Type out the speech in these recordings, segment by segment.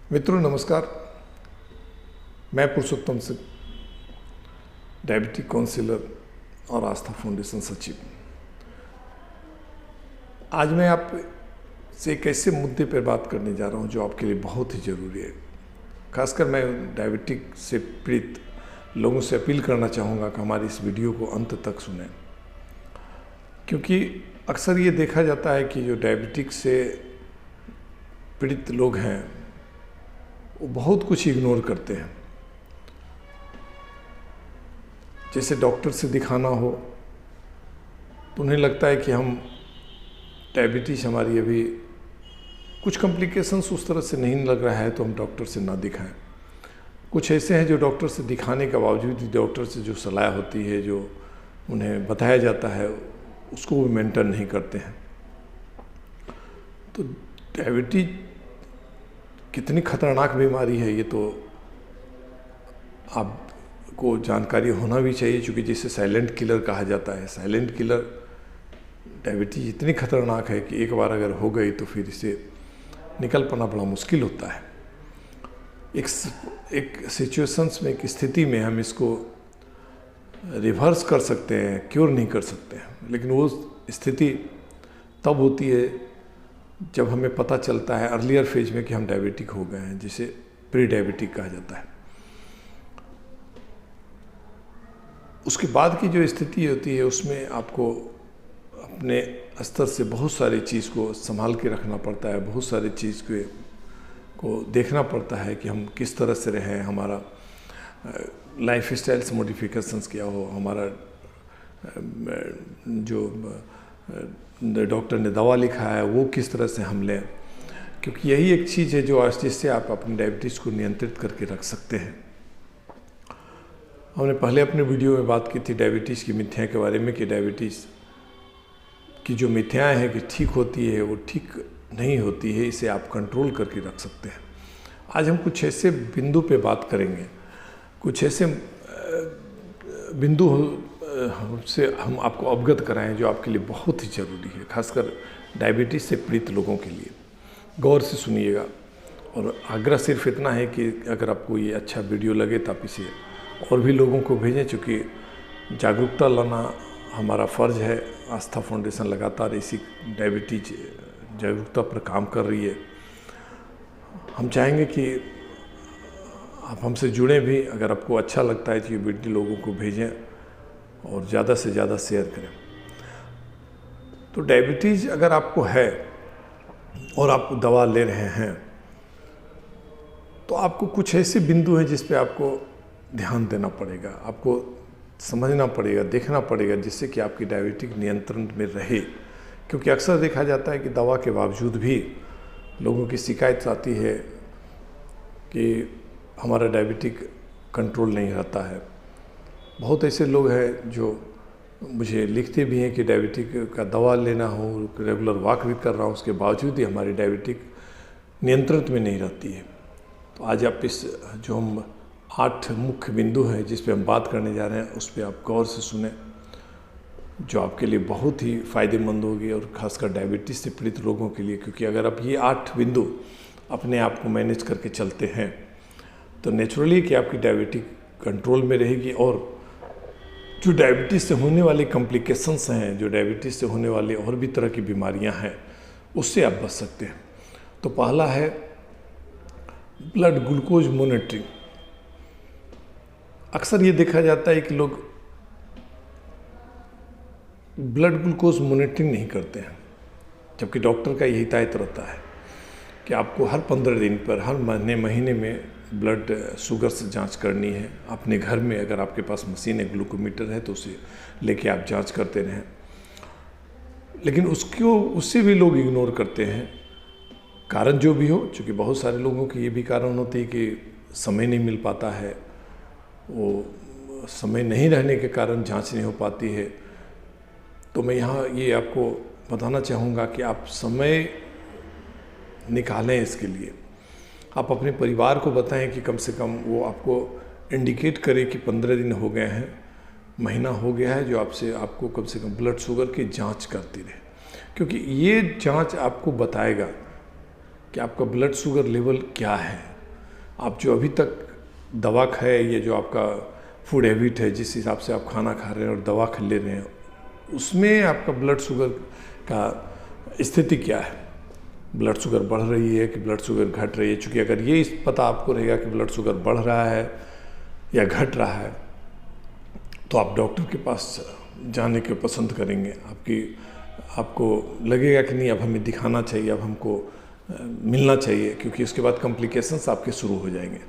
मित्रों नमस्कार। मैं पुरुषोत्तम सिंह, डायबिटिक काउंसिलर और आस्था फाउंडेशन सचिव। आज मैं आपसे एक ऐसे मुद्दे पर बात करने जा रहा हूं जो आपके लिए बहुत ही ज़रूरी है। खासकर मैं डायबिटिक से पीड़ित लोगों से अपील करना चाहूँगा कि हमारी इस वीडियो को अंत तक सुनें, क्योंकि अक्सर ये देखा जाता है कि जो डायबिटिक से पीड़ित लोग हैं वो बहुत कुछ इग्नोर करते हैं। जैसे डॉक्टर से दिखाना हो तो उन्हें लगता है कि हम डायबिटीज़ हमारी अभी कुछ कॉम्प्लिकेशंस उस तरह से नहीं लग रहा है तो हम डॉक्टर से ना दिखाएं। कुछ ऐसे हैं जो डॉक्टर से दिखाने के बावजूद भी डॉक्टर से जो सलाह होती है, जो उन्हें बताया जाता है, उसको वो मेंटेन नहीं करते हैं। तो डायबिटीज कितनी खतरनाक बीमारी है ये तो आपको जानकारी होना भी चाहिए, क्योंकि जिसे साइलेंट किलर कहा जाता है। साइलेंट किलर डायबिटीज इतनी खतरनाक है कि एक बार अगर हो गई तो फिर इसे निकल पाना बड़ा मुश्किल होता है। एक सिचुएशंस में, एक स्थिति में हम इसको रिवर्स कर सकते हैं, क्योर नहीं कर सकते हैं, लेकिन वो स्थिति तब होती है जब हमें पता चलता है अर्लियर फेज में कि हम डायबिटिक हो गए हैं, जिसे प्री डायबिटिक कहा जाता है। उसके बाद की जो स्थिति होती है उसमें आपको अपने स्तर से बहुत सारी चीज़ को संभाल के रखना पड़ता है, बहुत सारी चीज़ को देखना पड़ता है कि हम किस तरह से रहें, हमारा लाइफ स्टाइल्स मॉडिफिकेशंस क्या हो, हमारा जो डॉक्टर ने दवा लिखा है वो किस तरह से हम लें, क्योंकि यही एक चीज़ है जो जिससे आप अपनी डायबिटीज़ को नियंत्रित करके रख सकते हैं। हमने पहले अपने वीडियो में बात की थी डायबिटीज़ की मिथ्या के बारे में, कि डायबिटीज़ की जो मिथ्याएँ हैं कि ठीक होती है, वो ठीक नहीं होती है, इसे आप कंट्रोल करके रख सकते हैं। आज हम कुछ ऐसे बिंदु पे बात करेंगे, कुछ ऐसे बिंदु से हम आपको अवगत कराएं जो आपके लिए बहुत ही ज़रूरी है, खासकर डायबिटीज़ से पीड़ित लोगों के लिए। गौर से सुनिएगा, और आग्रह सिर्फ इतना है कि अगर आपको ये अच्छा वीडियो लगे तो आप इसे और भी लोगों को भेजें, क्योंकि जागरूकता लाना हमारा फ़र्ज़ है। आस्था फाउंडेशन लगातार इसी डायबिटीज जागरूकता पर काम कर रही है। हम चाहेंगे कि आप हमसे जुड़ें भी। अगर आपको अच्छा लगता है तो ये वीडियो लोगों को भेजें और ज़्यादा से ज़्यादा शेयर करें। तो डायबिटीज़ अगर आपको है और आप दवा ले रहे हैं तो आपको कुछ ऐसे बिंदु हैं जिस पे आपको ध्यान देना पड़ेगा, आपको समझना पड़ेगा, देखना पड़ेगा, जिससे कि आपकी डायबिटिक नियंत्रण में रहे। क्योंकि अक्सर देखा जाता है कि दवा के बावजूद भी लोगों की शिकायत आती है कि हमारा डायबिटिक कंट्रोल नहीं रहता है। बहुत ऐसे लोग हैं जो मुझे लिखते भी हैं कि डायबिटिक का दवा लेना हो, रेगुलर वॉक भी कर रहा हूँ, उसके बावजूद ही हमारी डायबिटिक नियंत्रण में नहीं रहती है। तो आज आप इस जो हम 8 मुख्य बिंदु हैं जिस पे हम बात करने जा रहे हैं, उस पर आप गौर से सुने, जो आपके लिए बहुत ही फ़ायदेमंद होगी, और ख़ासकर डायबिटीज़ से पीड़ित लोगों के लिए। क्योंकि अगर आप ये 8 बिंदु अपने आप को मैनेज करके चलते हैं तो नेचुरली कि आपकी डायबिटिक कंट्रोल में रहेगी, और जो डायबिटीज़ से होने वाले कॉम्प्लिकेशंस हैं, जो डायबिटीज़ से होने वाले और भी तरह की बीमारियां हैं, उससे आप बच सकते हैं। तो पहला है ब्लड ग्लूकोज मॉनिटरिंग। अक्सर ये देखा जाता है कि लोग ब्लड ग्लूकोज मॉनिटरिंग नहीं करते हैं, जबकि डॉक्टर का यही हिदायत रहता है कि आपको हर 15 दिन पर, हर महीने में ब्लड शुगर से जांच करनी है। अपने घर में अगर आपके पास मशीन है, ग्लूकोमीटर है, तो उसे लेके आप जांच करते रहें। लेकिन उससे भी लोग इग्नोर करते हैं, कारण जो भी हो। चूँकि बहुत सारे लोगों की ये भी कारण होती है कि समय नहीं मिल पाता है, वो समय नहीं रहने के कारण जांच नहीं हो पाती है। तो मैं यहाँ ये आपको बताना चाहूँगा कि आप समय निकालें इसके लिए। आप अपने परिवार को बताएं कि कम से कम वो आपको इंडिकेट करे कि 15 दिन हो गए हैं, महीना हो गया है, जो आपको कम से कम ब्लड शुगर की जांच करती रहे। क्योंकि ये जांच आपको बताएगा कि आपका ब्लड शुगर लेवल क्या है, आप जो अभी तक दवा खाए, ये जो आपका फूड हैबिट है, जिस हिसाब से आप खाना खा रहे हैं और दवा खा ले रहे हैं, उसमें आपका ब्लड शुगर का स्थिति क्या है, ब्लड शुगर बढ़ रही है कि ब्लड शुगर घट रही है। चूँकि अगर ये पता आपको रहेगा कि ब्लड शुगर बढ़ रहा है या घट रहा है, तो आप डॉक्टर के पास जाने के पसंद करेंगे। आपको लगेगा कि नहीं, अब हमें दिखाना चाहिए, अब हमको मिलना चाहिए, क्योंकि उसके बाद कॉम्प्लिकेशंस आपके शुरू हो जाएंगे।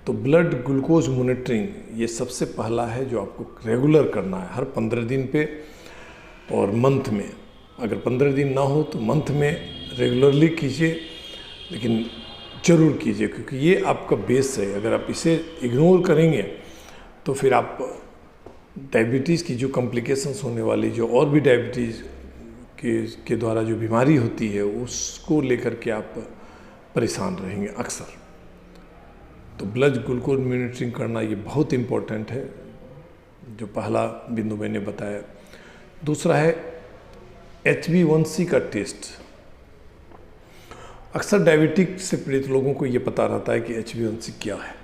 तो ब्लड ग्लूकोज मॉनिटरिंग ये सबसे पहला है जो आपको रेगुलर करना है, हर 15 दिन पे और मंथ में। अगर 15 दिन ना हो तो मंथ में रेगुलरली कीजिए, लेकिन ज़रूर कीजिए, क्योंकि ये आपका बेस है। अगर आप इसे इग्नोर करेंगे तो फिर आप डायबिटीज़ की जो कॉम्प्लिकेशंस होने वाली, जो और भी डायबिटीज़ के द्वारा जो बीमारी होती है, उसको लेकर के आप परेशान रहेंगे अक्सर। तो ब्लड ग्लूकोज मॉनिटरिंग करना ये बहुत इम्पोर्टेंट है, जो पहला बिंदु मैंने बताया। दूसरा है HbA1c का टेस्ट। अक्सर डायबिटिक से पीड़ित लोगों को ये पता रहता है कि HbA1c क्या है।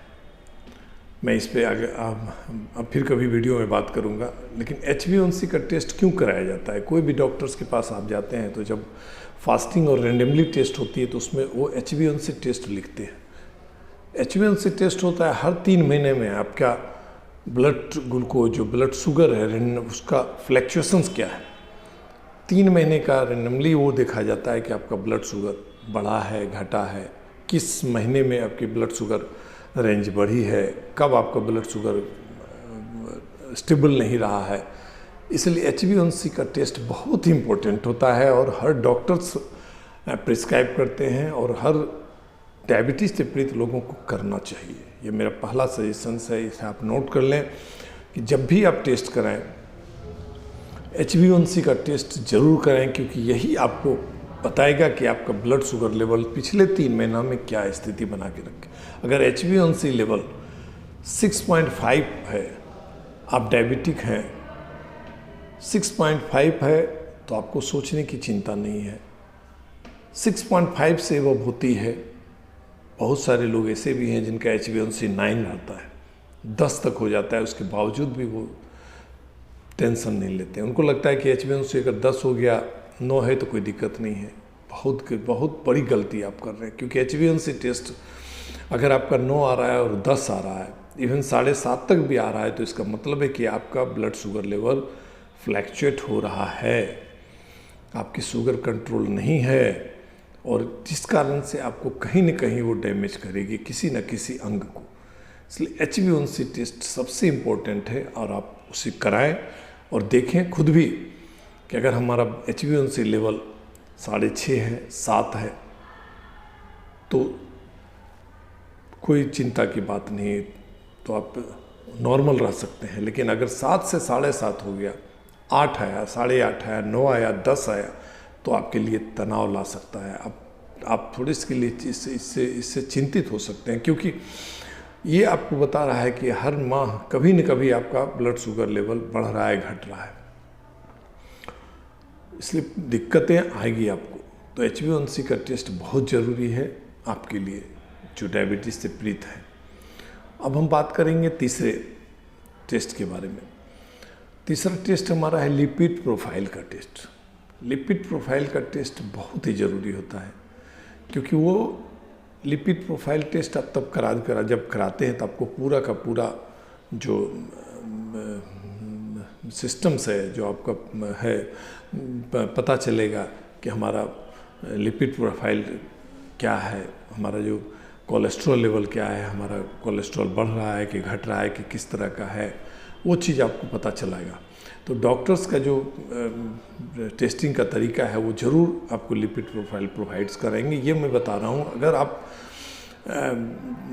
मैं इस पे आगे अब फिर कभी वीडियो में बात करूँगा। लेकिन HbA1c का टेस्ट क्यों कराया जाता है? कोई भी डॉक्टर्स के पास आप जाते हैं तो जब फास्टिंग और रैंडमली टेस्ट होती है तो उसमें वो HbA1c टेस्ट लिखते हैं। HbA1c टेस्ट होता है हर 3 महीने में। आपका ब्लड ग्लूकोज, जो ब्लड शुगर है, उसका फ्लैक्चुएशंस क्या है, 3 महीने का रैंडमली वो देखा जाता है कि आपका ब्लड शुगर बढ़ा है, घटा है, किस महीने में आपकी ब्लड शुगर रेंज बढ़ी है, कब आपका ब्लड शुगर स्टेबल नहीं रहा है। इसलिए HbA1c का टेस्ट बहुत ही इम्पोर्टेंट होता है और हर डॉक्टर्स प्रिस्क्राइब करते हैं और हर डायबिटीज़ से पीड़ित लोगों को करना चाहिए। ये मेरा पहला सजेशन है, इसे आप नोट कर लें कि जब भी आप टेस्ट कराएं HbA1c का टेस्ट ज़रूर कराएं, क्योंकि यही आपको बताएगा कि आपका ब्लड शुगर लेवल पिछले 3 महीना में क्या स्थिति बना के रखे। अगर HbA1c लेवल 6.5 है, आप डायबिटिक हैं, 6.5 है तो आपको सोचने की चिंता नहीं है। 6.5 से वो होती है, बहुत सारे लोग ऐसे भी हैं जिनका HbA1c 9 रहता है, 10 तक हो जाता है, उसके बावजूद भी वो टेंशन नहीं लेते। उनको लगता है कि HbA1c अगर 10 हो गया, 9 है तो कोई दिक्कत नहीं है। बहुत बड़ी गलती आप कर रहे हैं, क्योंकि HbA1c टेस्ट अगर आपका 9 आ रहा है और 10 आ रहा है, इवन 7.5 तक भी आ रहा है, तो इसका मतलब है कि आपका ब्लड शुगर लेवल फ्लैक्चुएट हो रहा है, आपकी शुगर कंट्रोल नहीं है, और जिस कारण से आपको कहीं न कहीं वो डैमेज करेगी किसी न किसी अंग को। इसलिए HbA1c टेस्ट सबसे इम्पोर्टेंट है और आप उसे कराएं और देखें खुद भी कि अगर हमारा HbA1c लेवल 6.5 है, 7 है, तो कोई चिंता की बात नहीं, तो आप नॉर्मल रह सकते हैं। लेकिन अगर 7 से 7.5 हो गया, 8 आया, 8.5 आया, 9 आया, 10 आया, तो आपके लिए तनाव ला सकता है। आप थोड़े इसके लिए इससे चिंतित हो सकते हैं, क्योंकि ये आपको बता रहा है कि हर माह कभी न कभी आपका ब्लड शुगर लेवल बढ़ रहा है, घट रहा है, इसलिए दिक्कतें आएगी आपको। तो HbA1c का टेस्ट बहुत ज़रूरी है आपके लिए जो डायबिटीज़ से पीड़ित है। अब हम बात करेंगे तीसरे टेस्ट के बारे में। तीसरा टेस्ट हमारा है लिपिड प्रोफाइल का टेस्ट। लिपिड प्रोफाइल का टेस्ट बहुत ही ज़रूरी होता है, क्योंकि वो लिपिड प्रोफाइल टेस्ट आप तब जब कराते हैं तो आपको पूरा का पूरा जो सिस्टम्स है, जो आपका है, पता चलेगा कि हमारा लिपिड प्रोफाइल क्या है, हमारा जो कोलेस्ट्रॉल लेवल क्या है, हमारा कोलेस्ट्रॉल बढ़ रहा है कि घट रहा है कि किस तरह का है, वो चीज़ आपको पता चलेगा। तो डॉक्टर्स का जो टेस्टिंग का तरीका है वो ज़रूर आपको लिपिड प्रोफाइल प्रोवाइड्स कराएंगे। ये मैं बता रहा हूँ, अगर आप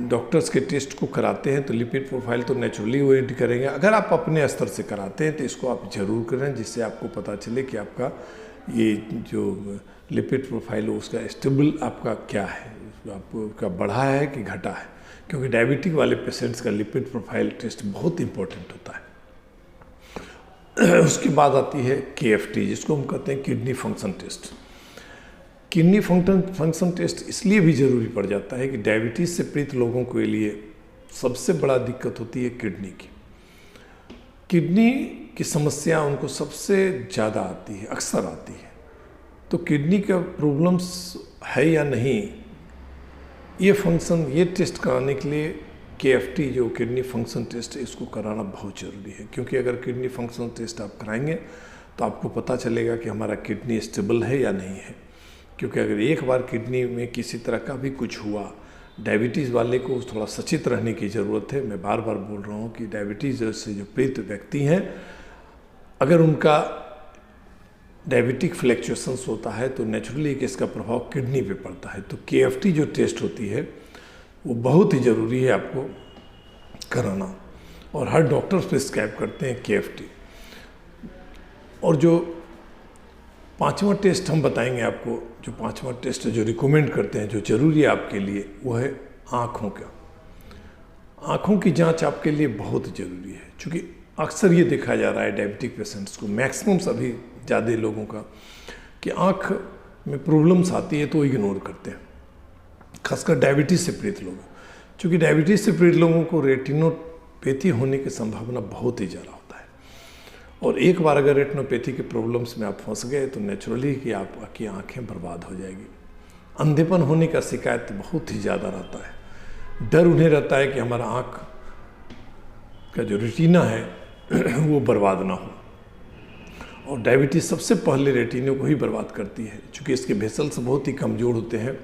डॉक्टर्स के टेस्ट को कराते हैं तो लिपिड प्रोफाइल तो नेचुरली वो इंड करेंगे। अगर आप अपने स्तर से कराते हैं तो इसको आप ज़रूर करें, जिससे आपको पता चले कि आपका ये जो लिपिड प्रोफाइल है उसका स्टेबल आपका क्या है, आपका बढ़ा है कि घटा है, क्योंकि डायबिटिक वाले पेशेंट्स का लिपिड प्रोफाइल टेस्ट बहुत इंपॉर्टेंट होता है। उसके बाद आती है KFT, जिसको हम कहते हैं kidney function test. Kidney function test इसलिए भी ज़रूरी पड़ जाता है कि डायबिटीज़ से पीड़ित लोगों के लिए सबसे बड़ा दिक्कत होती है किडनी की। किडनी की समस्या उनको सबसे ज़्यादा आती है, अक्सर आती है। तो किडनी का प्रॉब्लम्स है या नहीं, ये टेस्ट कराने के लिए KFT जो किडनी फंक्शन टेस्ट है इसको कराना बहुत ज़रूरी है। क्योंकि अगर किडनी फंक्शन टेस्ट आप कराएंगे तो आपको पता चलेगा कि हमारा किडनी स्टेबल है या नहीं है। क्योंकि अगर एक बार किडनी में किसी तरह का भी कुछ हुआ, डायबिटीज़ वाले को थोड़ा सचेत रहने की ज़रूरत है। मैं बार बार बोल रहा हूँ कि डायबिटीज़ से जो पीड़ित व्यक्ति हैं, अगर उनका डायबिटिक फ्लैक्चुएशंस होता है तो नेचुरली कि इसका प्रभाव किडनी पे पड़ता है। तो KFT जो टेस्ट होती है वो बहुत ही ज़रूरी है आपको कराना, और हर डॉक्टर प्रिस्क्राइब करते हैं KFT। और जो 5वां टेस्ट हम बताएंगे आपको, जो 5वां टेस्ट जो रिकमेंड करते हैं, जो ज़रूरी है आपके लिए, वो है आँखों का। आँखों की जांच आपके लिए बहुत ज़रूरी है, क्योंकि अक्सर ये देखा जा रहा है डायबिटिक पेशेंट्स को, मैक्सिमम सभी ज़्यादा लोगों का, कि आँख में प्रॉब्लम्स आती है तो इग्नोर करते हैं, खासकर डायबिटीज़ से पीड़ित लोग। क्योंकि डायबिटीज़ से पीड़ित लोगों को रेटिनोपैथी होने की संभावना बहुत ही ज़्यादा होता है, और एक बार अगर रेटिनोपैथी के प्रॉब्लम्स में आप फंस गए तो नेचुरली कि आपकी आँखें बर्बाद हो जाएगी। अंधेपन होने का शिकायत बहुत ही ज़्यादा रहता है। डर उन्हें रहता है कि हमारा आँख का जो रेटिना है वो बर्बाद ना हो, और डायबिटीज़ सबसे पहले रेटिना को ही बर्बाद करती है, क्योंकि इसके वेसल्स बहुत ही कमज़ोर होते हैं,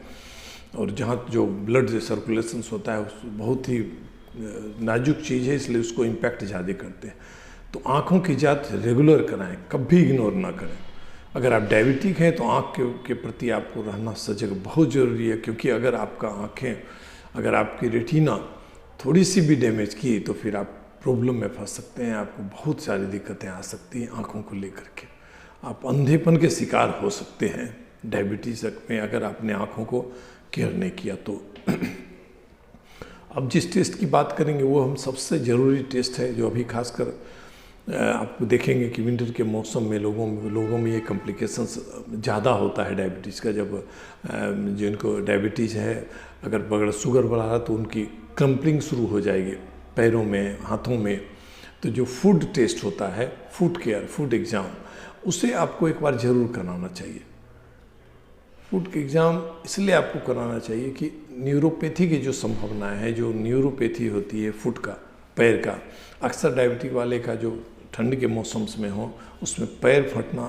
और जहाँ जो ब्लड सर्कुलेशंस होता है उस बहुत ही नाजुक चीज़ है, इसलिए उसको इम्पैक्ट ज़्यादा करते हैं। तो आँखों की जांच रेगुलर कराएं, कभी इग्नोर ना करें। अगर आप डायबिटिक हैं तो आँख के प्रति आपको रहना सजग बहुत ज़रूरी है, क्योंकि अगर आपकी रेटिना थोड़ी सी भी डैमेज की तो फिर आप प्रॉब्लम में फंस सकते हैं। आपको बहुत सारी दिक्कतें आ सकती हैं आँखों को लेकर के, आप अंधेपन के शिकार हो सकते हैं डायबिटीज़ में अगर आपने आँखों को केयर नहीं किया तो। अब जिस टेस्ट की बात करेंगे वो हम सबसे ज़रूरी टेस्ट है, जो अभी खासकर आप देखेंगे कि विंटर के मौसम में लोगों में ये कॉम्प्लिकेशंस ज़्यादा होता है डायबिटीज़ का। जब जिनको डायबिटीज़ है, अगर शुगर बढ़ा रहा तो उनकी क्रम्पलिंग शुरू हो जाएगी पैरों में, हाथों में। तो जो फूड टेस्ट होता है, फूड एग्ज़ाम, उसे आपको एक बार ज़रूर कराना चाहिए। फूड के एग्ज़ाम इसलिए आपको कराना चाहिए कि न्यूरोपैथी की जो संभावनाएं है, जो न्यूरोपैथी होती है फुट का, पैर का, अक्सर डायबिटिक वाले का जो ठंड के मौसम्स में हो उसमें पैर फटना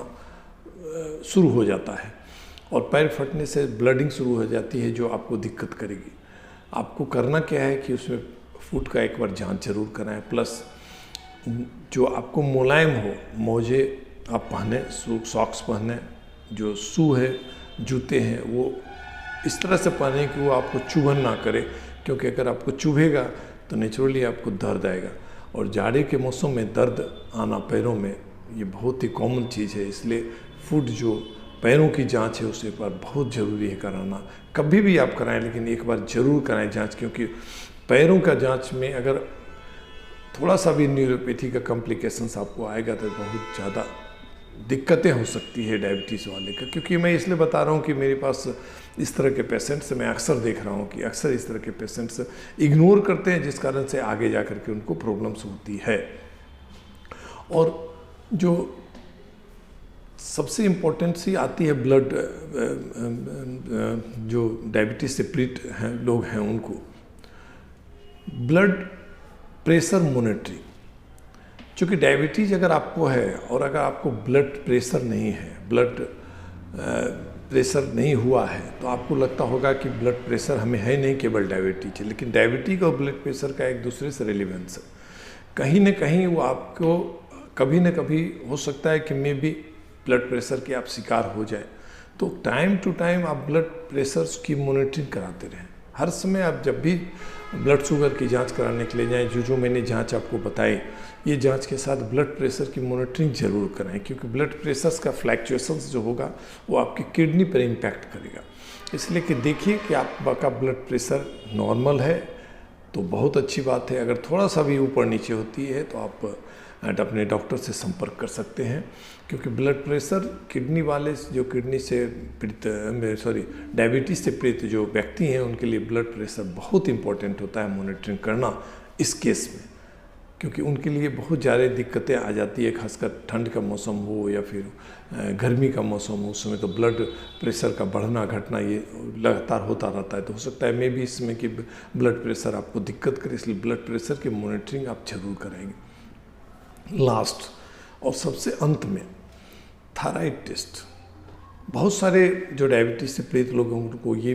शुरू हो जाता है, और पैर फटने से ब्लडिंग शुरू हो जाती है, जो आपको दिक्कत करेगी। आपको करना क्या है कि उसमें फुट का एक बार जांच जरूर कराएं, प्लस जो आपको मुलायम हो मोजे आप पहने, सॉक्स पहने, जो शू है, जूते हैं, वो इस तरह से पहने कि वो आपको चुभन ना करे, क्योंकि अगर आपको चुभेगा तो नेचुरली आपको दर्द आएगा, और जाड़े के मौसम में दर्द आना पैरों में ये बहुत ही कॉमन चीज़ है। इसलिए फुट जो पैरों की जांच है उसे एक बार बहुत ज़रूरी है कराना। कभी भी आप कराएं, लेकिन एक बार ज़रूर कराएं जांच, क्योंकि पैरों का जांच में अगर थोड़ा सा भी न्यूरोपैथी का कॉम्प्लिकेशंस आपको आएगा तो बहुत ज़्यादा दिक्कतें हो सकती है डायबिटीज़ वाले का। क्योंकि मैं इसलिए बता रहा हूँ कि मेरे पास इस तरह के पेशेंट्स मैं अक्सर देख रहा हूँ कि अक्सर इस तरह के पेशेंट्स इग्नोर करते हैं, जिस कारण से आगे जा कर के उनको प्रॉब्लम्स होती है। और जो सबसे इम्पोर्टेंट सी आती है ब्लड, जो डायबिटीज़ से पीड़ित हैं लोग हैं उनको ब्लड प्रेशर मॉनिटरिंग। क्योंकि डायबिटीज़ अगर आपको है और अगर आपको ब्लड प्रेशर नहीं है, ब्लड प्रेशर नहीं हुआ है, तो आपको लगता होगा कि ब्लड प्रेशर हमें है नहीं, केवल डायबिटीज है। लेकिन डायबिटीज और ब्लड प्रेशर का एक दूसरे से रिलेवेंस है। कहीं ना कहीं वो आपको कभी ना कभी हो सकता है कि मे भी ब्लड प्रेशर के आप शिकार हो जाए। तो टाइम टू टाइम आप ब्लड प्रेशर की मॉनिटरिंग कराते रहें। हर समय आप जब भी ब्लड शुगर की जांच कराने के लिए जाएं, जो मैंने जांच आपको बताई, ये जांच के साथ ब्लड प्रेशर की मॉनिटरिंग जरूर कराएं, क्योंकि ब्लड प्रेशर का फ्लैक्चुएशंस जो होगा वो आपकी किडनी पर इम्पैक्ट करेगा। इसलिए कि देखिए कि आपका ब्लड प्रेशर नॉर्मल है तो बहुत अच्छी बात है। अगर थोड़ा सा भी ऊपर नीचे होती है तो आप अपने डॉक्टर से संपर्क कर सकते हैं, क्योंकि ब्लड प्रेशर किडनी वाले जो किडनी से पीड़ित डायबिटीज़ से पीड़ित जो व्यक्ति हैं उनके लिए ब्लड प्रेशर बहुत इंपॉर्टेंट होता है मॉनिटरिंग करना इस केस में, क्योंकि उनके लिए बहुत ज़्यादा दिक्कतें आ जाती है, खासकर ठंड का मौसम हो या फिर गर्मी का मौसम हो, उस समय तो ब्लड प्रेशर का बढ़ना घटना ये लगातार होता रहता है। तो हो सकता है मे भी इसमें कि ब्लड प्रेशर आपको दिक्कत करे, इसलिए ब्लड प्रेशर की मॉनिटरिंग आप जरूर करेंगे। लास्ट और सबसे अंत में थायराइड टेस्ट। बहुत सारे जो डायबिटीज़ से पीड़ित लोगों को ये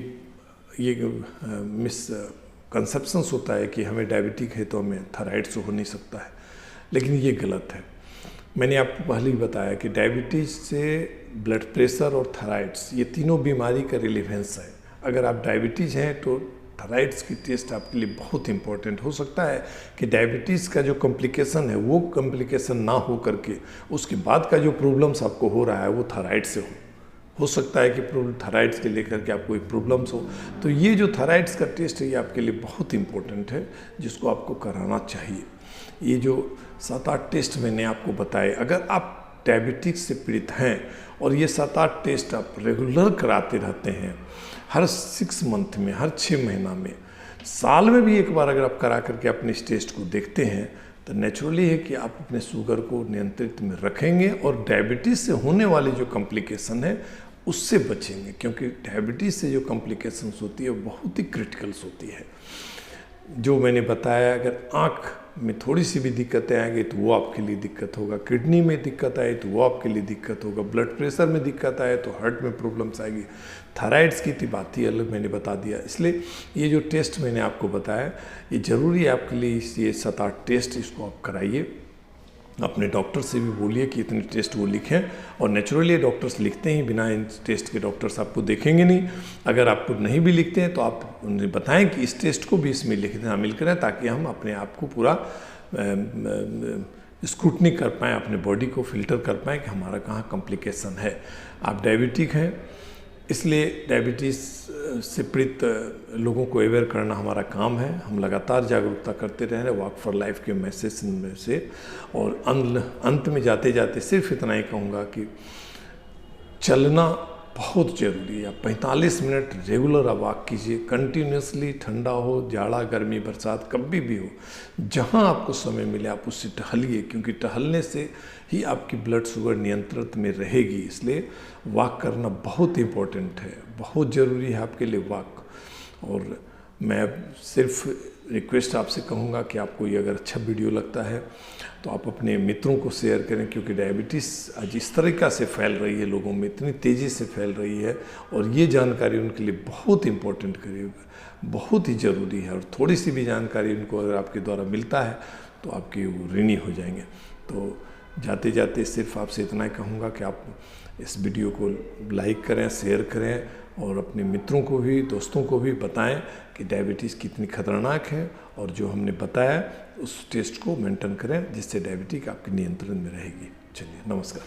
कंसेप्शंस होता है कि हमें डायबिटिक है तो हमें थायराइड से हो नहीं सकता है, लेकिन ये गलत है। मैंने आपको पहले ही बताया कि डायबिटीज़ से ब्लड प्रेशर और थायराइड्स ये तीनों बीमारी का रिलेवेंस है। अगर आप डायबिटीज़ हैं तो थायराइड्स की टेस्ट आपके लिए बहुत इंपॉर्टेंट हो सकता है कि डायबिटीज़ का जो कॉम्प्लिकेशन है वो कॉम्प्लिकेशन ना हो करके उसके बाद का जो प्रॉब्लम्स आपको हो रहा है वो थायराइड से हो सकता है कि थायराइड्स के लेकर के आपको एक प्रॉब्लम्स हो। तो ये जो थायराइड्स का टेस्ट है ये आपके लिए बहुत इंपॉर्टेंट है, जिसको आपको कराना चाहिए। ये जो 7-8 टेस्ट मैंने आपको बताए, अगर आप डायबिटिक्स से पीड़ित हैं और ये 7-8 टेस्ट आप रेगुलर कराते रहते हैं, हर 6 मंथ में, हर 6 महीना में, साल में भी एक बार अगर आप करा करके अपने इस टेस्ट को देखते हैं तो नेचुरली है कि आप अपने शुगर को नियंत्रित में रखेंगे और डायबिटीज़ से होने वाली जो कॉम्प्लिकेशन है उससे बचेंगे, क्योंकि डायबिटीज़ से जो कॉम्प्लिकेशंस होती है वो बहुत ही क्रिटिकल्स होती है। जो मैंने बताया, अगर आँख में थोड़ी सी भी दिक्कतें आएंगी तो वो आपके लिए दिक्कत होगा, किडनी में दिक्कत आए तो वो आपके लिए दिक्कत होगा, ब्लड प्रेशर में दिक्कत आए तो हार्ट में प्रॉब्लम्स आएगी, थायराइड्स की तो बात ही अलग मैंने बता दिया। इसलिए ये जो टेस्ट मैंने आपको बताया ये ज़रूरी है आपके लिए। ये 7-8 टेस्ट इसको आप कराइए, अपने डॉक्टर से भी बोलिए कि इतने टेस्ट वो लिखें, और नेचुरली डॉक्टर्स लिखते हैं, बिना इन टेस्ट के डॉक्टर्स आपको देखेंगे नहीं। अगर आपको नहीं भी लिखते हैं तो आप उन्हें बताएं कि इस टेस्ट को भी इसमें लिख दें, शामिल करें, ताकि हम अपने आप को पूरा स्क्रूटनी कर पाएँ, अपने बॉडी को फिल्टर कर पाएँ कि हमारा कहाँ कॉम्प्लिकेशन है। आप डायबिटिक हैं, इसलिए डायबिटीज़ से पीड़ित लोगों को अवेयर करना हमारा काम है। हम लगातार जागरूकता करते रह रहे हैं वॉक फॉर लाइफ के मैसेज में से। और अंत में जाते जाते सिर्फ इतना ही कहूँगा कि चलना बहुत ज़रूरी है। आप 45 मिनट रेगुलर वॉक कीजिए, कंटिन्यूसली, ठंडा हो, जाड़ा, गर्मी, बरसात, कभी भी हो, जहाँ आपको समय मिले आप उससे टहलिए, क्योंकि टहलने से ही आपकी ब्लड शुगर नियंत्रित में रहेगी। इसलिए वॉक करना बहुत इम्पोर्टेंट है, बहुत ज़रूरी है आपके लिए वॉक। और मैं सिर्फ रिक्वेस्ट आपसे कहूँगा कि आपको ये अगर अच्छा वीडियो लगता है तो आप अपने मित्रों को शेयर करें, क्योंकि डायबिटीज़ आज इस तरीक़ा से फैल रही है, लोगों में इतनी तेज़ी से फैल रही है, और ये जानकारी उनके लिए बहुत इम्पोर्टेंट करेगी, बहुत ही ज़रूरी है। और थोड़ी सी भी जानकारी उनको अगर आपके द्वारा मिलता है तो आपके वो ऋणी हो जाएंगे। तो जाते जाते सिर्फ आपसे इतना ही कहूँगा कि आप इस वीडियो को लाइक करें, शेयर करें, और अपने मित्रों को भी, दोस्तों को भी बताएं कि डायबिटीज़ कितनी खतरनाक है, और जो हमने बताया उस टेस्ट को मेंटेन करें, जिससे डायबिटीज़ आपके नियंत्रण में रहेगी। चलिए, नमस्कार।